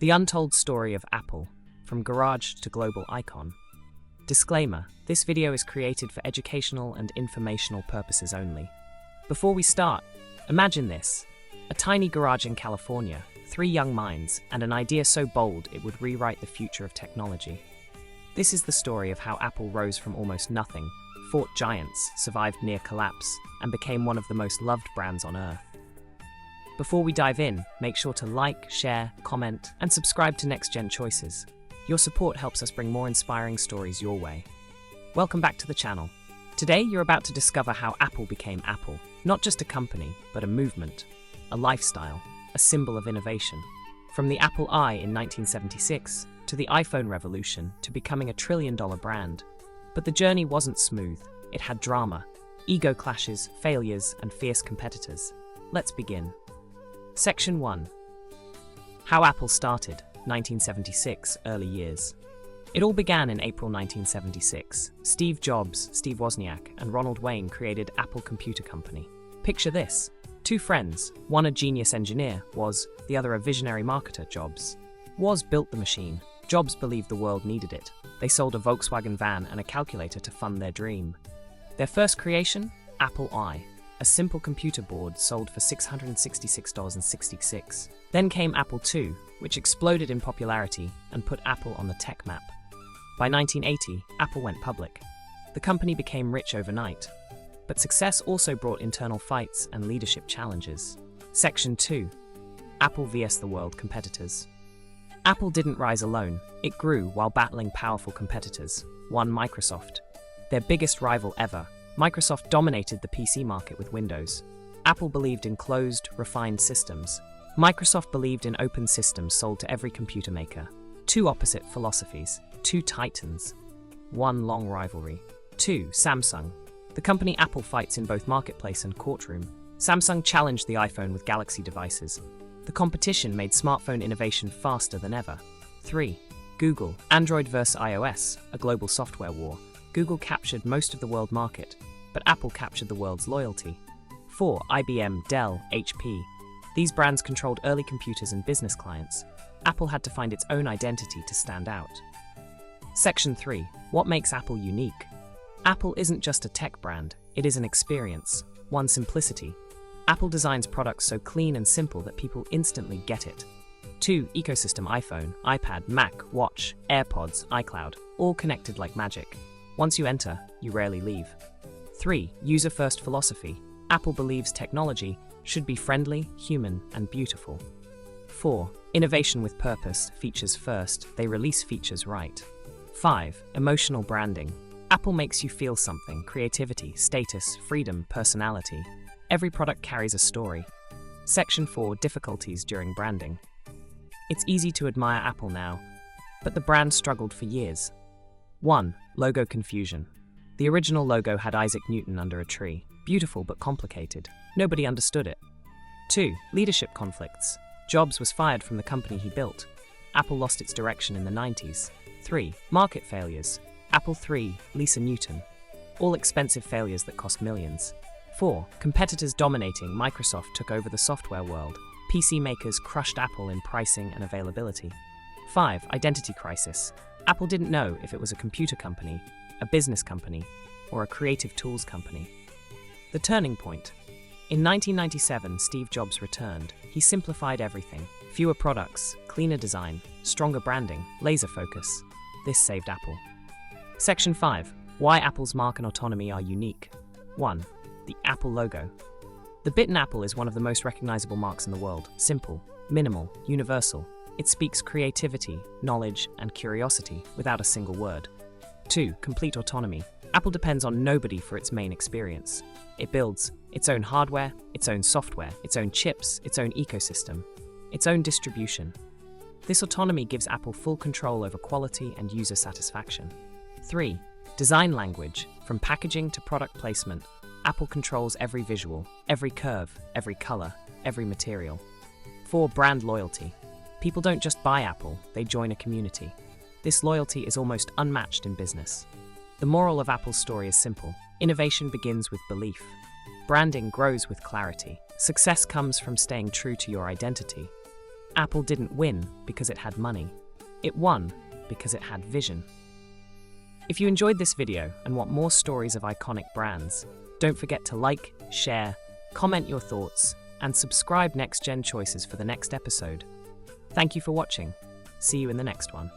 The untold story of Apple, from garage to global icon. Disclaimer: this video is created for educational and informational purposes only. Before we start, imagine this: a tiny garage in California, 3 young minds, and an idea so bold it would rewrite the future of technology. This is the story of how Apple rose from almost nothing, fought giants, survived near collapse, and became one of the most loved brands on Earth. Before we dive in, make sure to like, share, comment, and subscribe to Next Gen Choices. Your support helps us bring more inspiring stories your way. Welcome back to the channel. Today, you're about to discover how Apple became Apple. Not just a company, but a movement, a lifestyle, a symbol of innovation. From the Apple I in 1976, to the iPhone revolution, to becoming a trillion-dollar brand. But the journey wasn't smooth. It had drama, ego clashes, failures, and fierce competitors. Let's begin. Section 1. How Apple started, 1976, early years. It all began in April 1976. Steve Jobs, Steve Wozniak, and Ronald Wayne created Apple Computer Company. Picture this: 2 friends, one a genius engineer, Woz, the other a visionary marketer, Jobs. Woz built the machine. Jobs believed the world needed it. They sold a Volkswagen van and a calculator to fund their dream. Their first creation? Apple I. A simple computer board sold for $666.66. Then came Apple II, which exploded in popularity and put Apple on the tech map. By 1980, Apple went public. The company became rich overnight. But success also brought internal fights and leadership challenges. Section 2. Apple vs. the world competitors. Apple didn't rise alone. It grew while battling powerful competitors. One, Microsoft. Their biggest rival ever. Microsoft dominated the PC market with Windows. Apple believed in closed, refined systems. Microsoft believed in open systems sold to every computer maker. 2 opposite philosophies, 2 titans. 1 long rivalry. 2. Samsung. The company Apple fights in both marketplace and courtroom. Samsung challenged the iPhone with Galaxy devices. The competition made smartphone innovation faster than ever. 3. Google. Android vs. iOS, a global software war. Google captured most of the world market, but Apple captured the world's loyalty. 4. IBM, Dell, HP. These brands controlled early computers and business clients. Apple had to find its own identity to stand out. Section 3. What makes Apple unique? Apple isn't just a tech brand, it is an experience. 1. Simplicity. Apple designs products so clean and simple that people instantly get it. 2. Ecosystem: iPhone, iPad, Mac, Watch, AirPods, iCloud, all connected like magic. Once you enter, you rarely leave. 3. User-first philosophy. Apple believes technology should be friendly, human, and beautiful. 4. Innovation with purpose. Features first, they release features right. 5. Emotional branding. Apple makes you feel something: creativity, status, freedom, personality. Every product carries a story. Section 4. Difficulties during branding. It's easy to admire Apple now, but the brand struggled for years. 1. Logo confusion. The original logo had Isaac Newton under a tree. Beautiful but complicated. Nobody understood it. 2. Leadership conflicts. Jobs was fired from the company he built. Apple lost its direction in the 90s. 3. Market failures. Apple III, Lisa Newton. All expensive failures that cost millions. 4. Competitors dominating. Microsoft took over the software world. PC makers crushed Apple in pricing and availability. 5. Identity crisis. Apple didn't know if it was a computer company, a business company, or a creative tools company. The turning point. In 1997, Steve Jobs returned. He simplified everything. Fewer products, cleaner design, stronger branding, laser focus. This saved Apple. Section 5. Why Apple's mark and autonomy are unique. 1. The Apple logo. The bitten apple is one of the most recognizable marks in the world. Simple, minimal, universal. It speaks creativity, knowledge, and curiosity without a single word. 2. Complete autonomy. Apple depends on nobody for its main experience. It builds its own hardware, its own software, its own chips, its own ecosystem, its own distribution. This autonomy gives Apple full control over quality and user satisfaction. 3. Design language. From packaging to product placement, Apple controls every visual, every curve, every color, every material. 4. Brand loyalty. People don't just buy Apple, they join a community. This loyalty is almost unmatched in business. The moral of Apple's story is simple. Innovation begins with belief. Branding grows with clarity. Success comes from staying true to your identity. Apple didn't win because it had money. It won because it had vision. If you enjoyed this video and want more stories of iconic brands, don't forget to like, share, comment your thoughts, and subscribe Next Gen Choices for the next episode. Thank you for watching. See you in the next one.